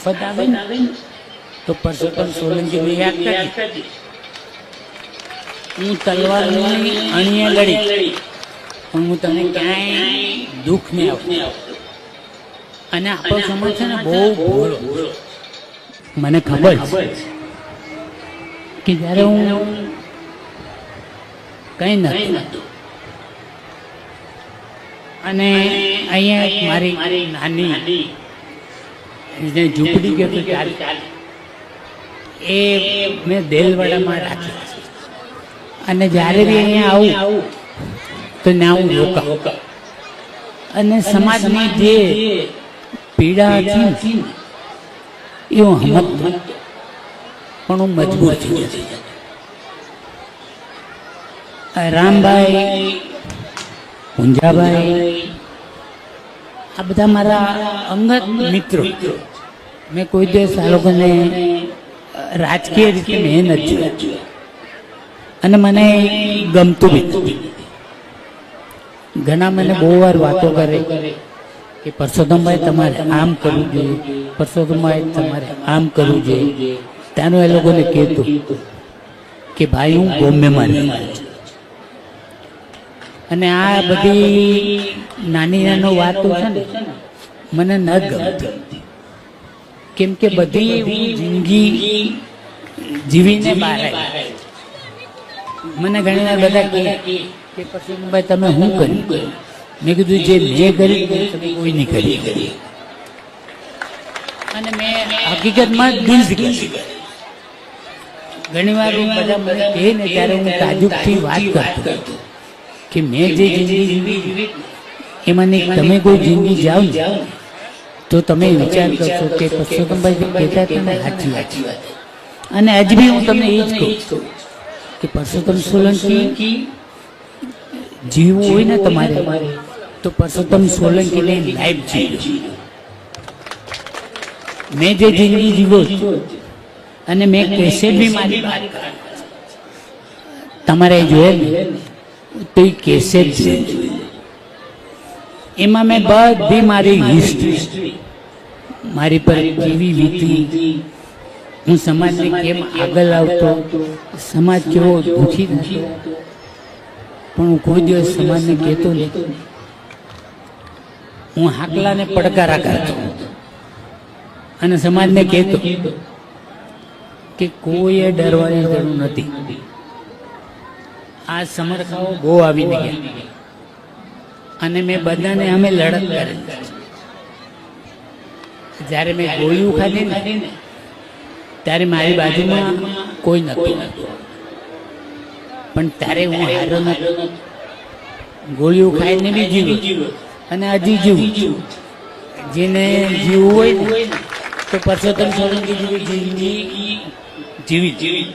આફત આવે ને તો પરસોત્તમ સોલંકીને યાદ કરી. હું તલવારની અણીએ લડી પણ હું તને ક્યાંય દુઃખ નહીં આપું. અને આપણો સમાજ છે ને બહુ ભોળો. મને ખબર છે કે જ્યારે હું કંઈ નતું અને અહીંયા મારી નાની ઝૂંપડી કે એ મેં દેલવાડામાં રાખી. અને જ્યારે બી અહીંયા આવું તો ના હું રોકા. અને સમાજની જે પીડા હતી એ હું સમજતો પણ હું મજબૂર થઈ જતો. રામભાઈ, ઊંઝાભાઈ, આ બધા મારા અંગત મિત્રો. મેં કોઈ દિવસ આ લોકોને રાજકીય રીતે મેં નથી અને મને ગમતું બી. ઘણા મને બહુ વાર વાતો કરે કે પરસોત્તમભાઈ તમારે આમ કરવું જોઈએ, પરસોત્તમભાઈ તમારે આમ કરવું જોઈએ. ત્યાંનું એ લોકોને કહેતું કે ભાઈ હું બોમ્બેમાં રહું. અને આ બધી નાની નાની વાતો છે ને મને ન ગમતી. કેમ કે બધી હું જિંદગી જીવીને બહાર આવી. મને ઘણી વાર બધા કે પરસોત્તમભાઈ તમે શું કર્યું? મેં કીધું જે મેં કરી તમે કોઈ નહીં કરી. અને મેં હકીકતમાં દિલથી કરી. ઘણી વાર બધા મને કહે ને ત્યારે હું તાજુબથી વાત કરતો કે મેં જે જિંદગી જીવી એમાંની તમે કોઈ જિંદગી જાઓ ને તો તમે વિચાર કરશો કે પરસોત્તમભાઈ જે કહેતા હતા ને સાચી વાત. અને હજી બી હું તમને એ જ કહું કે પરસોત્તમ સોલંકી જીવવું હોય ને તમારે તો પરસોત્તમ સોલંકીને લાઈફ જીવો. મેં જે જિંદગી જીવો અને મેં કેસેટ બી મારી તમારે જોયે તો એ કેસેટ જોઈ. એમાં મેં બધી મારી હિસ્ટ્રી મારી પર કેવી વીતી, હું સમાજને કેમ આગળ આવતો, સમાજ કેવો દુઃખી થતો. પણ હું કોઈ દિવસ સમાજને કહેતો નહીં. હું હાકલાને પડકારા કરતો અને સમાજને કહેતો કે કોઈએ ડરવાની જરૂર નથી. આ સમરખાઓ બહુ આવીને ગયા અને મેં બધાને અમે લડત કરી. જ્યારે મેં ગોળીઓ ખાધી ને ત્યારે મારી બાજુમાં કોઈ નહોતું પણ ત્યારે હું હારો નહોતો. ગોળીઓ ખાઈને બી જીવ્યો અને હજી જીવું. જેને જીવવું હોય ને તો પરસોત્તમ સોલંકી જેવી જિંદગી જીવી.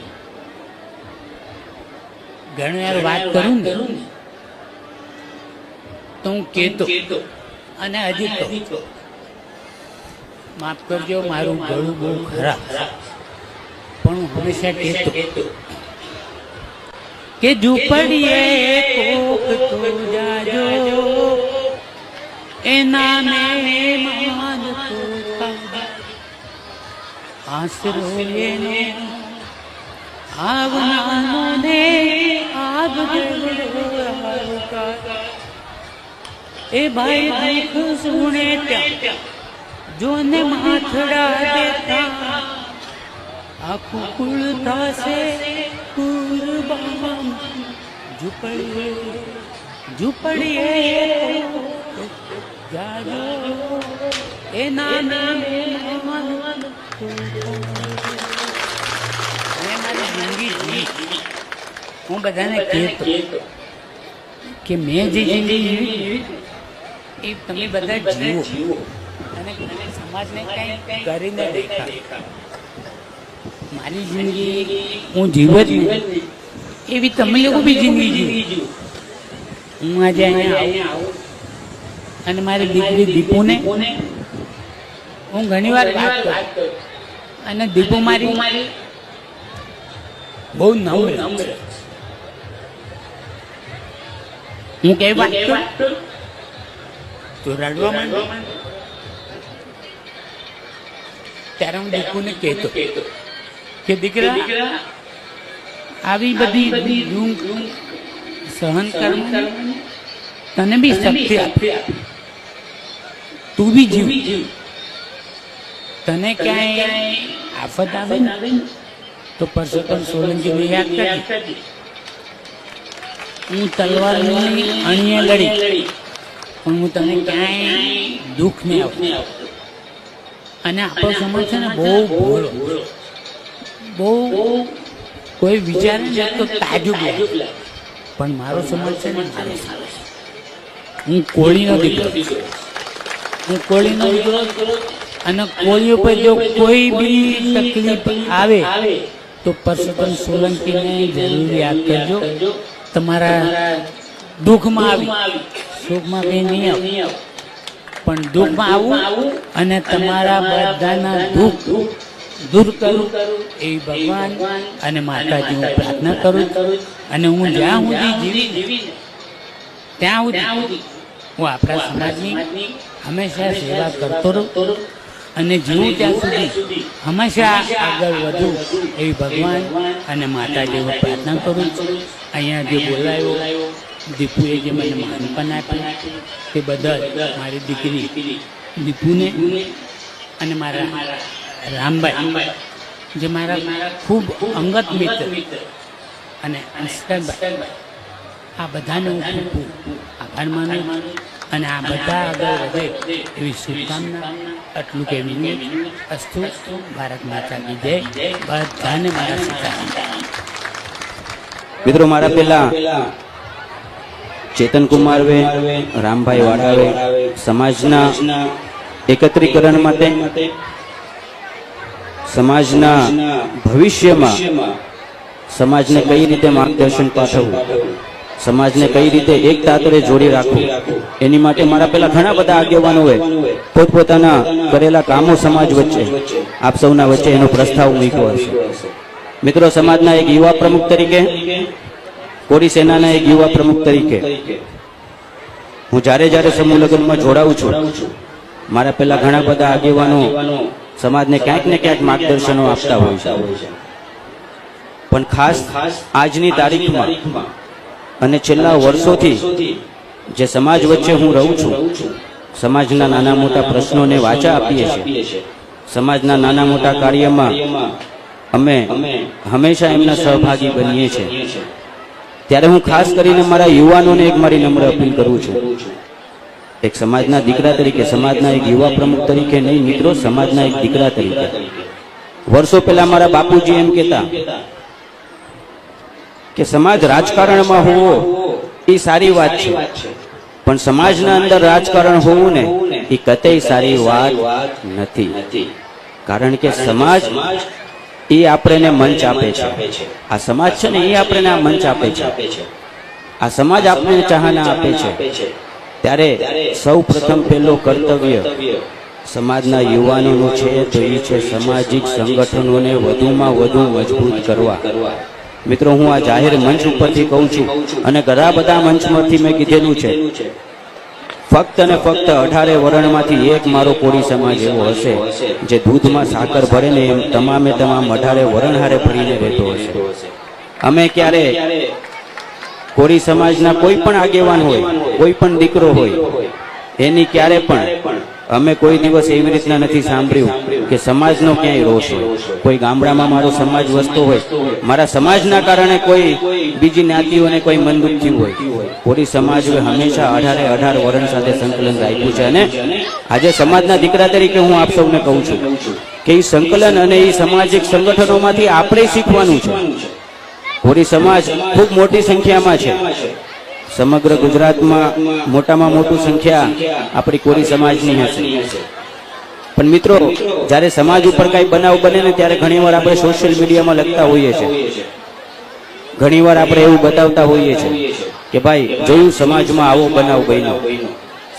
ઘણી વાર વાત કરું ને તો હું કહેતો અને હજી કહું. માફ કરજો મારું ગળું બહુ ખરાબ પણ હું હંમેશા કહેતો કે ઝૂંપડીએ કોક તો જાજો એના મહેમાન તો આશરો એનો આવનાનો ને એ ભાઈ દુઃખ સુણે ત્યાં જોને માથડા દેતા આખું કુળ થાશે કુરબાન. ઝૂંપડીએ જાજો એના મહેમાન. હું બધાને કહેતો કે મેં જે જિંદગી જીવી એ તમે બધા જીવો અને સમાજને કંઈ કરીને દેખાડો. મારી જિંદગી હું જીવ જ નહીં એવી તમે લોકો બી જિંદગી જીવો. હું આજે અહીંયા આવું અને મારી દીકરી દીપુને હું ઘણી વાર વાત કરું અને દીપુ મારી બહુ નમ્ર. હું કઈ વાત કરું તો રડવા માંડો. ત્યારે હું દીકુને કહેતો કે દીકરા આવી બધી દુઃખ સહન કરવાની તને બી શક્તિ આપે, તું બી જીવ, તને ક્યાંય આફત આવે ને તો પરસોત્તમ સોલંકીને યાદ કરજે. હું તલવારની અણીએ લડી પણ હું તને ક્યાંય દુઃખ નહીં આવતું. અને આપણો સમાજ છે ને બહુ ભોળો, બહુ કોઈ વિચારે ને તો તાજુબ લાગે, પણ મારો સમાજ છે ને મારો સમાજ. હું કોળીનો દીકરો, હું કોળીનો દીકરો, અને કોળી ઉપર જો કોઈ બી તકલીફ આવે તો પરસોત્તમ સોલંકીને જરૂર યાદ કરજો. તમારા દુઃખમાં આવી, સુખમાં કંઈ નહીં આવ, પણ દુઃખમાં આવું અને તમારા બધાના દુઃખ દૂર કરું એવી ભગવાન અને માતાજી હું પ્રાર્થના કરું. અને હું જ્યાં સુધી જીવી ત્યાં સુધી હું આપણા સમાજની હંમેશા સેવા કરતો રહું અને જીવું ત્યાં સુધી હંમેશા આગળ વધું એવી ભગવાન અને માતાજી હું પ્રાર્થના કરું. અહીંયા જે બોલાયો દીપુએ જે મને માનપણ આપ્યું તે બદલ મારી દીકરી દીપુને અને મારા રામભાઈ જે મારા ખૂબ અંગત મિત્ર અને અસ્કરભાઈ, આ બધાને હું ખૂબ આભાર માનું અને આ બધા આગળ વધે એવી શુભકામના. આટલું કહેવું અસ્તુ. ભારત માતા કી જય. બધાને મારા સીતારામ. મિત્રો, મારા પેલા ચેતનકુમાર વે, રામભાઈ વાડાવે સમાજના એકત્રીકરણ માટે, સમાજના ભવિષ્યમાં સમાજને કઈ રીતે માર્ગદર્શન પાઠવવું, સમાજને કઈ રીતે એક તાતરે જોડી રાખવું, એની માટે મારા પેલા ઘણા બધા આગેવાનોએ પોતપોતાના કરેલા કામો સમાજ વચ્ચે, આપ સૌના વચ્ચે એનો પ્રસ્તાવ મૂક્યો હશે. મિત્રો, સમાજના એક યુવા પ્રમુખ તરીકે, કોળી સેનાના એક યુવા પ્રમુખ તરીકે હું જ્યારે સમૂહ લગ્નમાં જોડાઉં છું, મારા પેલા ઘણા બધા આગેવાનો સમાજને ક્યાંક ને ક્યાંક માર્ગદર્શનો આપતા હોય છે. પણ ખાસ આજની તારીખમાં અને છેલ્લા વર્ષોથી જે સમાજ વચ્ચે હું રહું છું, સમાજના નાના મોટા પ્રશ્નોને વાચા આપીએ છીએ, સમાજના નાના મોટા કાર્યમાં અમે હંમેશા એમના સહભાગી બનીએ છીએ. ત્યારે હું ખાસ કરીને મારા યુવાનોને એક મારી નમ્ર અપીલ કરું છું, એક સમાજના દીકરા તરીકે, સમાજના એક યુવા પ્રમુખ તરીકે નહીં મિત્રો, સમાજના એક દીકરા તરીકે. વર્ષો પહેલા મારા બાપુજી એમ કહેતા કે સમાજ રાજકારણમાં હોવો એ સારી વાત છે, પણ સમાજના અંદર રાજકારણ હોવું ને એ કતઈ સારી વાત નથી. કારણ કે સમાજ એ આપણને મંચ આપે છે. આ સમાજ છે ને એ આપણને આ મંચ આપે છે. આ સમાજ આપણને ચાહના આપે છે. ત્યારે સૌ પ્રથમ પહેલો કર્તવ્ય સમાજના યુવાનોનું છે તો એ છે સામાજિક સંગઠનોને વધુમાં વધુ મજબૂત કરવા. મિત્રો, હું આ જાહેર મંચ ઉપરથી કહું છું અને ઘણા બધા મંચમાંથી મેં કીધેલું છે, ફક્ત અને ફક્ત 18 વરણમાંથી એક મારો કોળી સમાજ એવો હશે જે દૂધમાં સાકર ભરે ને એમ તમામે તમામ 18 વરણ હારે ભરીને રહેતો હશે. અમે ક્યારે કોળી સમાજના કોઈ પણ આગેવાન હોય, કોઈ પણ દીકરો હોય, એની ક્યારે પણ અમે કોઈ દિવસ એવી રીતના નથી સાંભળ્યું કે સમાજનો ક્યાંય રોષ હોય. કોઈ ગામડામાં મારો સમાજ વસતો હોય, મારા સમાજના કારણે કોઈ બીજી જ્ઞાતિઓને કોઈ મન દુઃખ થયું હોય, કોળી સમાજે હંમેશા 18 વરણ સાથે સંકલન રાખ્યું છે. અને આજે સમાજના દીકરા તરીકે હું આપ સૌને કહું છું કે એ સંકલન અને એ સામાજિક સંગઠનોમાંથી આપણે શીખવાનું છે. કોળી સમાજ ખૂબ મોટી સંખ્યામાં છે. સમગ્ર ગુજરાતમાં મોટામાં મોટું સંખ્યા આપણી કોળી સમાજની હશે. પણ મિત્રો, જ્યારે સમાજ ઉપર કઈ બનાવ બને ને ત્યારે ઘણીવાર આપણે સોશિયલ મીડિયામાં લખતા હોઈએ છીએ, ઘણીવાર આપણે એવું બતાવતા હોઈએ છીએ કે ભાઈ જોયું સમાજમાં આવો બનાવ બન્યો,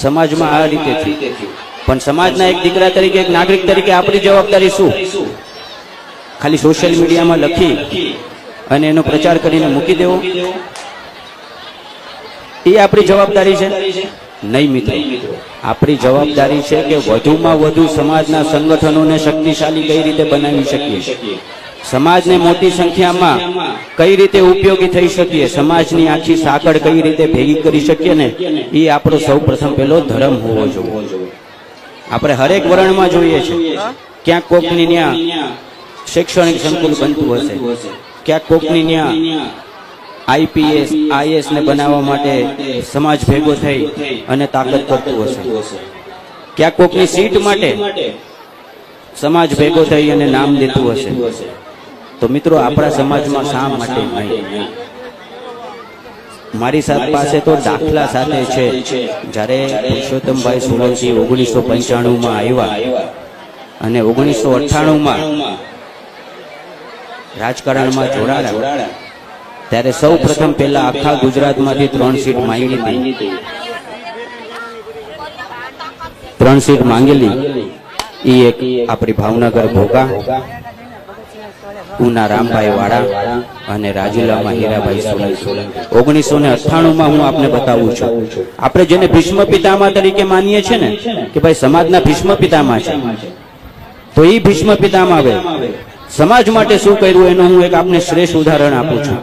સમાજમાં આ રીતે થયું. પણ સમાજના એક દીકરા તરીકે, એક નાગરિક તરીકે આપણી જવાબદારી શું? ખાલી સોશિયલ મીડિયામાં લખી અને એનો પ્રચાર કરીને મૂકી દેવો એ આપણી જવાબદારી છે? નહીં મિત્રો. આપણી જવાબદારી છે કે વધુમાં વધુ સમાજના સંગઠનોને શક્તિશાળી કઈ રીતે બનાવી શકીએ, સમાજને મોટી સંખ્યામાં કઈ રીતે ઉપયોગી થઈ શકીએ, સમાજની આખી સાંકળ કઈ રીતે ભેગી કરી શકીએ ને, એ આપણો સૌ પ્રથમ પેલો ધર્મ હોવો જોઈએ. આપણે હરેક વર્ણમાં જોઈએ છે, ક્યાંક કોકની ત્યાં શૈક્ષણિક સંકુલ બનતું હશે, ક્યાંક કોકની ત્યાં આઈપીએસ આઈએસ ને બનાવવા માટે સમાજ ભેગો થઈ અને તાકાત કરતું હશે, ક્યાંક કોકની સીટ માટે સમાજ ભેગો થઈ અને નામ દેતું હશે. તો મિત્રો આપણા સમાજમાં શા માટે નહીં? મારી પાસે તો દાખલા સાથે છે. જ્યારે પુરુષોત્તમભાઈ સોલંકી 1995 આવ્યા અને 1998 રાજકારણમાં જોડાયા, ત્યારે સૌ પ્રથમ પહેલા આખા ગુજરાતમાંથી 3 સીટ માંગી હતી. 3 સીટ માંગેલી. એ એક આપણી ભાવનગર ભોગા, ઉના રામભાઈ વાળા અને રાજુલામાં હીરાભાઈ સોલંકી. 1998 હું આપને બતાવું છું. આપણે જેને ભીષ્મ પિતામહ તરીકે માનીએ છીએ ને કે ભાઈ સમાજના ભીષ્મ પિતામહ છે, તો એ ભીષ્મ પિતામહ આવે સમાજ માટે શું કર્યું એનું હું એક આપને શ્રેષ્ઠ ઉદાહરણ આપું છું.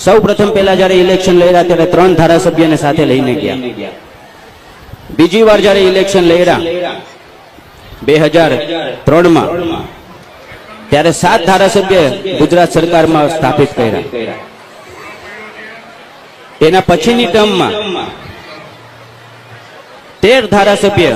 સૌ પ્રથમ પહેલા જયારે ઇલેક્શન લડ્યા ત્યારે 3 ધારાસભ્યને સાથે લઈને ગયા. બીજી વાર જયારે ઇલેક્શન લડ્યા 2003 ત્યારે 7 ધારાસભ્ય ગુજરાત સરકારમાં સ્થાપિત કર્યા. એના પછીની ટર્મમાં 13 ધારાસભ્ય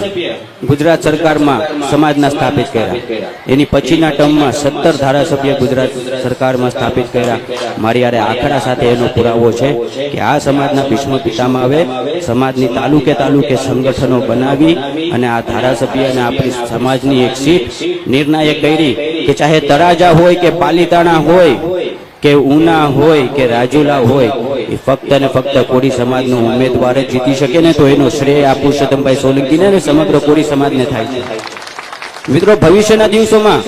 ગુજરાત સરકારમાં સમાજના સ્થાપિત કર્યા. એની પછીના ટર્મમાં 17 ધારાસભ્ય ગુજરાત સરકારમાં સ્થાપિત કર્યા. મારી યારે આંકડા સાથે એનો પુરાવો છે કે આ સમાજના ભીષ્મ પિતામહ હવે સમાજની તાલુકે તાલુકે સંગઠનો બનાવી અને આ ધારાસભ્ય અને આપણી સમાજની એક સીટ નિર્ણાયક કરી કે ચાહે તળાજા હોય કે પાલીતાણા હોય કે ઉના હોય કે રાજુલા હોય, એ ફક્ત ને ફક્ત કોળી સમાજનો ઉમેદવાર જ જીતી શકે ને, તો એનો શ્રેય આ પુરુષોત્તમભાઈ સોલંકીને અને સમગ્ર કોળી સમાજને થાય છે. મિત્રો, ભવિષ્યના દિવસોમાં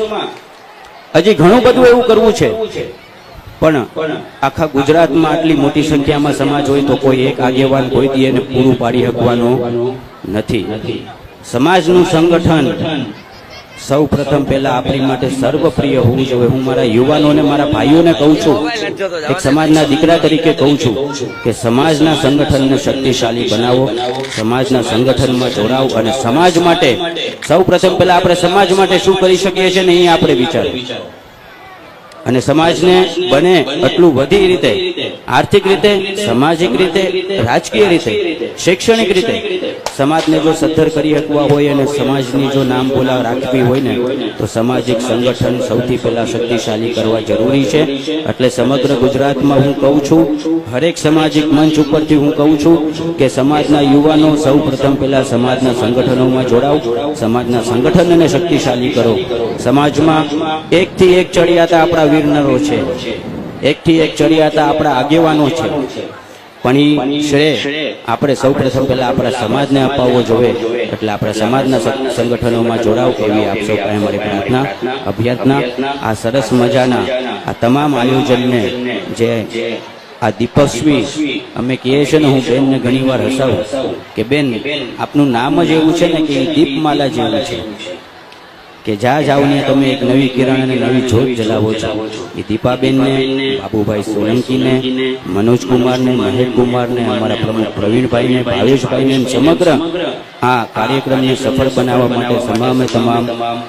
હજી ઘણું બધું એવું કરવું છે, પણ આખા ગુજરાતમાં આટલી મોટી સંખ્યામાં સમાજ હોય તો કોઈ એક આગેવાન કોઈ દી એને પૂરું પાડી શકવાનો નથી. સમાજનું સંગઠન સૌ પ્રથમ પહેલા આપણી માટે સર્વપ્રિય હોવું જોઈએ. હું મારા યુવાનોને, મારા ભાઈઓને કહું છું, એક સમાજના દીકરા તરીકે કહું છું કે સમાજના સંગઠનને શક્તિશાળી બનાવો, સમાજના સંગઠનમાં જોડાવો અને સમાજ માટે સૌ પ્રથમ પહેલા આપણે સમાજ માટે શું કરી શકીએ છીએ ને એ આપણે વિચારો. અને સમાજને બને એટલું બધી રીતે, આર્થિક રીતે, સામાજિક રીતે, રાજકીય રીતે, શૈક્ષણિક રીતે સમાજને જો સદ્ધર કરી શકવા હોય અને સમાજની જો નામ બોલા રાખવી હોય ને, તો સામાજિક સંગઠન સૌથી પહેલા શક્તિશાળી કરવા જરૂરી છે. એટલે સમગ્ર ગુજરાતમાં હું કહું છું, હરેક સામાજિક મંચ ઉપરથી હું કહું છું કે સમાજના યુવાનો સૌ પ્રથમ પહેલા સમાજના સંગઠનોમાં જોડાવ, સમાજના સંગઠનને શક્તિશાળી કરો. સમાજમાં એકથી એક ચડિયાતા આપણા વીરનરો છે, એકથી એક ચડિયાતા આપણા આગેવાનો છે, પણ એ શ્રેય આપણે સૌ પ્રથમ પહેલા આપણા સમાજને અપાવવો જોઈએ. એટલે આપણા સમાજના સંગઠનોમાં જોડાવ એવી આપ સૌ પાસે મારી પ્રાર્થના, અભ્યર્થના. આ સરસ મજાના આ તમામ આયોજનને જે આ દીપસ્વી અમે કહીએ છીએ ને, હું બેનને ઘણી વાર હસાવું કે બેન આપનું નામ જ એવું છે ને કે દીપમાલા જેવું છે કે જ્યાં જાઓ ને તમે એક નવી કિરણ અને નવી જ્યોત જલાવો છો. એ દીપાબેનને, બાબુભાઈ સોલંકીને, મનોજકુમારને, મહેશકુમારને, અમારા પ્રમુખ પ્રવીણભાઈને, ભાવેશભાઈને, સમગ્ર આ કાર્યક્રમને સફળ બનાવવા માટે તમામ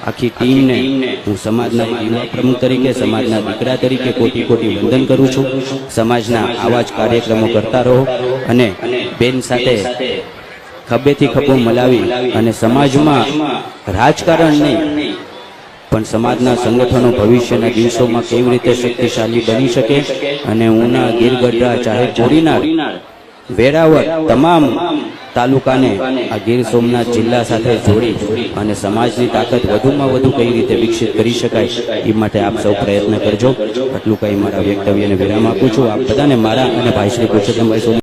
આખી ટીમને હું સમાજના યુવા પ્રમુખ તરીકે, સમાજના દીકરા તરીકે કોટી કોટી વંદન કરું છું. સમાજના આવા જ કાર્યક્રમો કરતા રહો અને બેન સાથે ખભેથી ખભો મલાવી અને સમાજમાં રાજકારણ નહીં પણ સમાજના સંગઠનો ભવિષ્યના દિવસોમાં કેવી રીતે શક્તિશાળી બની શકે અને ઉના, ગીરગઢડા, ચાહે કોડીનાર, વેરાવળ તમામ તાલુકાને આ ગીર સોમનાથ જિલ્લા સાથે જોડી અને સમાજની તાકાત વધુમાં વધુ કઈ રીતે વિકસિત કરી શકાય એ માટે આપ સૌ પ્રયત્ન કરજો. આટલું કઈ મારા વક્તવ્યને વિરામ આપું છું. આપ બધાને મારા અને ભાઈ શ્રી પુરુષોત્તમભાઈ